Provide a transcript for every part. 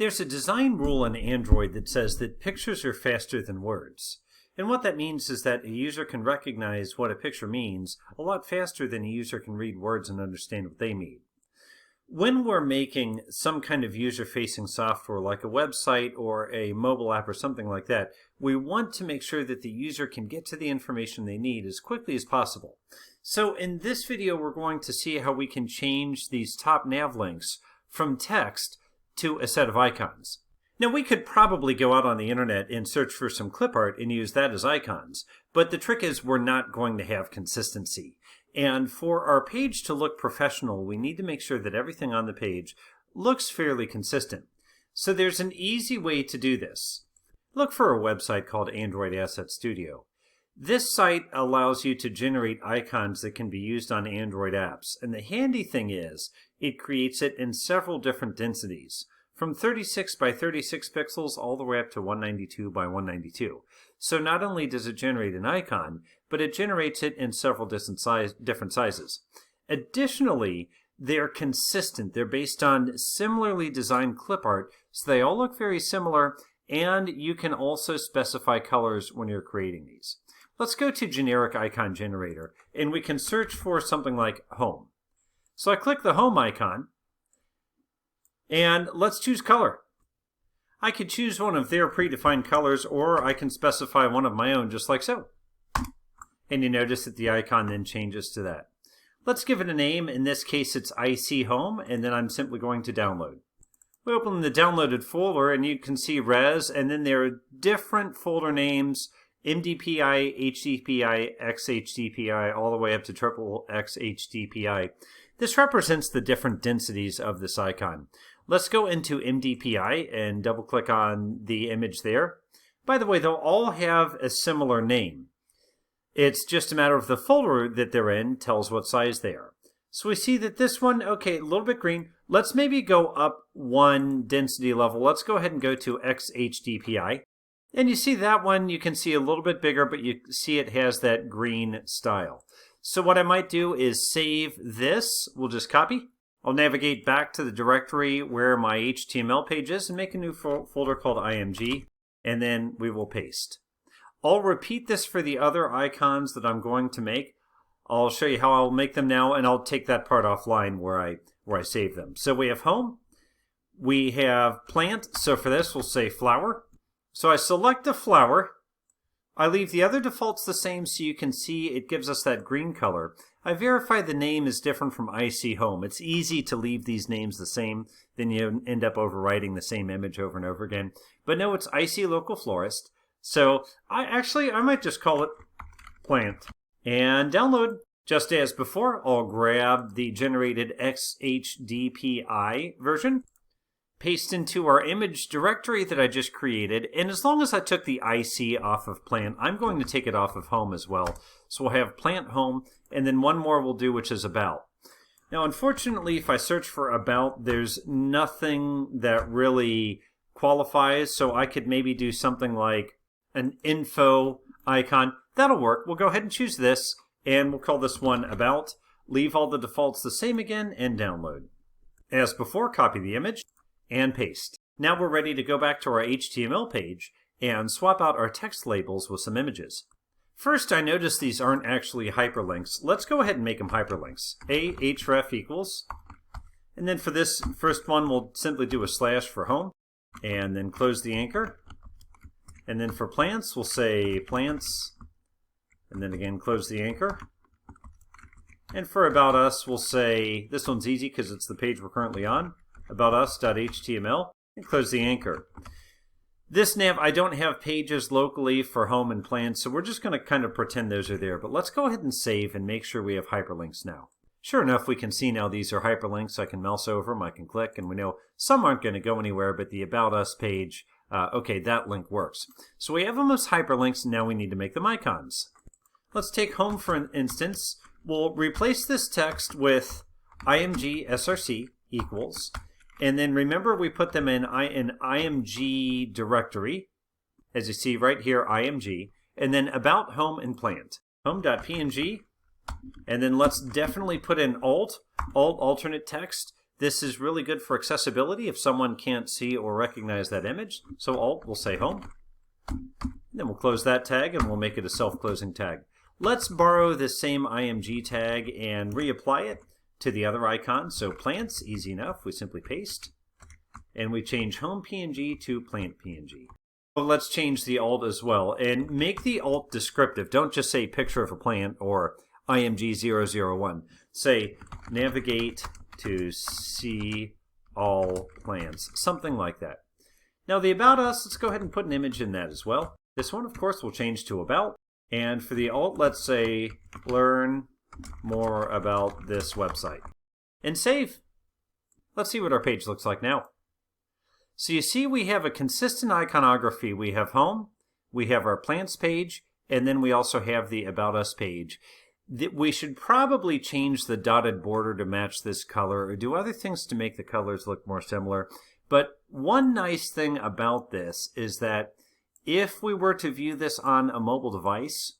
There's a design rule in Android that says that pictures are faster than words. And what that means is that a user can recognize what a picture means a lot faster than a user can read words and understand what they mean. When we're making some kind of user-facing software like a website or a mobile app or something like that, we want to make sure that the user can get to the information they need as quickly as possible. So in this video, we're going to see how we can change these top nav links from text to a set of icons. Now, we could probably go out on the internet and search for some clip art and use that as icons, but the trick is we're not going to have consistency. And for our page to look professional, we need to make sure that everything on the page looks fairly consistent. So there's an easy way to do this. Look for a website called Android Asset Studio. This site allows you to generate icons that can be used on Android apps. And the handy thing is, it creates it in several different densities, from 36 by 36 pixels all the way up to 192 by 192. So not only does it generate an icon, but it generates it in several different sizes. Additionally, they're consistent. They're based on similarly designed clip art, so they all look very similar, and you can also specify colors when you're creating these. Let's go to Generic Icon Generator, and we can search for something like Home. So I click the Home icon, and let's choose color. I could choose one of their predefined colors, or I can specify one of my own, just like so. And you notice that the icon then changes to that. Let's give it a name. In this case, it's IC Home, and then I'm simply going to download. We open the downloaded folder, and you can see res, and then there are different folder names, MDPI, HDPI, XHDPI, all the way up to XXHDPI. This represents the different densities of this icon. Let's go into MDPI and double click on the image there. By the way, they'll all have a similar name. It's just a matter of the folder that they're in tells what size they are. So we see that this one, okay, a little bit green. Let's maybe go up one density level. Let's go ahead and go to XHDPI. And you see that one, you can see a little bit bigger, but you see it has that green style. So what I might do is save this. We'll just copy. I'll navigate back to the directory where my HTML page is and make a new folder called IMG, and then we will paste. I'll repeat this for the other icons that I'm going to make. I'll show you how I'll make them now, and I'll take that part offline where I save them. So we have Home. We have Plant. So for this, we'll say Flower. So I select a flower. I leave the other defaults the same so you can see it gives us that green color. I verify the name is different from IC Home. It's easy to leave these names the same, then you end up overwriting the same image over and over again. But no, it's IC Local Florist. So I might just call it Plant. And download. Just as before, I'll grab the generated XHDPI version, paste into our image directory that I just created, and as long as I took the IC off of Plant, I'm going to take it off of Home as well. So we'll have Plant Home, and then one more we'll do, which is About. Now, unfortunately, if I search for About, there's nothing that really qualifies, so I could maybe do something like an info icon. That'll work. We'll go ahead and choose this, and we'll call this one About. Leave all the defaults the same again, and download. As before, copy the image and paste. Now we're ready to go back to our HTML page and swap out our text labels with some images. First, I notice these aren't actually hyperlinks. Let's go ahead and make them hyperlinks. href equals, and then for this first one, we'll simply do a slash for Home, and then close the anchor. And then for Plants, we'll say Plants, and then again close the anchor. And for About Us, we'll say, this one's easy because it's the page we're currently on, aboutus.html, and close the anchor. This nav, I don't have pages locally for Home and Plant, so we're just going to kind of pretend those are there. But let's go ahead and save and make sure we have hyperlinks now. Sure enough, we can see now these are hyperlinks. I can mouse over them, I can click, and we know some aren't going to go anywhere, but the About Us page, okay, that link works. So we have them as hyperlinks, and now we need to make them icons. Let's take Home for an instance. We'll replace this text with IMG src equals, and then remember we put them in an IMG directory, as you see right here, IMG, and then About Home and Plant. Home.png, and then let's definitely put in alternate text. This is really good for accessibility if someone can't see or recognize that image. So Alt will say Home. Then we'll close that tag and we'll make it a self-closing tag. Let's borrow the same IMG tag and reapply it to the other icon. So plants, easy enough. We simply paste. And we change Home PNG to Plant PNG. Well, let's change the alt as well and make the alt descriptive. Don't just say picture of a plant or IMG 001. Say navigate to see all plants, something like that. Now the About Us, let's go ahead and put an image in that as well. This one, of course, will change to About. And for the alt, let's say learn more about this website. And save. Let's see what our page looks like now. So you see we have a consistent iconography. We have Home, we have our Plants page, and then we also have the About Us page. We should probably change the dotted border to match this color or do other things to make the colors look more similar. But one nice thing about this is that if we were to view this on a mobile device,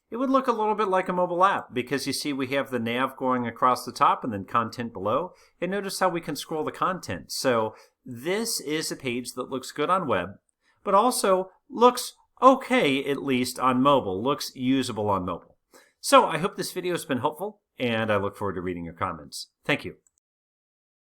it would look a little bit like a mobile app because you see we have the nav going across the top and then content below. And notice how we can scroll the content. So this is a page that looks good on web, but also looks okay, at least on mobile, looks usable on mobile. So I hope this video has been helpful, and I look forward to reading your comments. Thank you.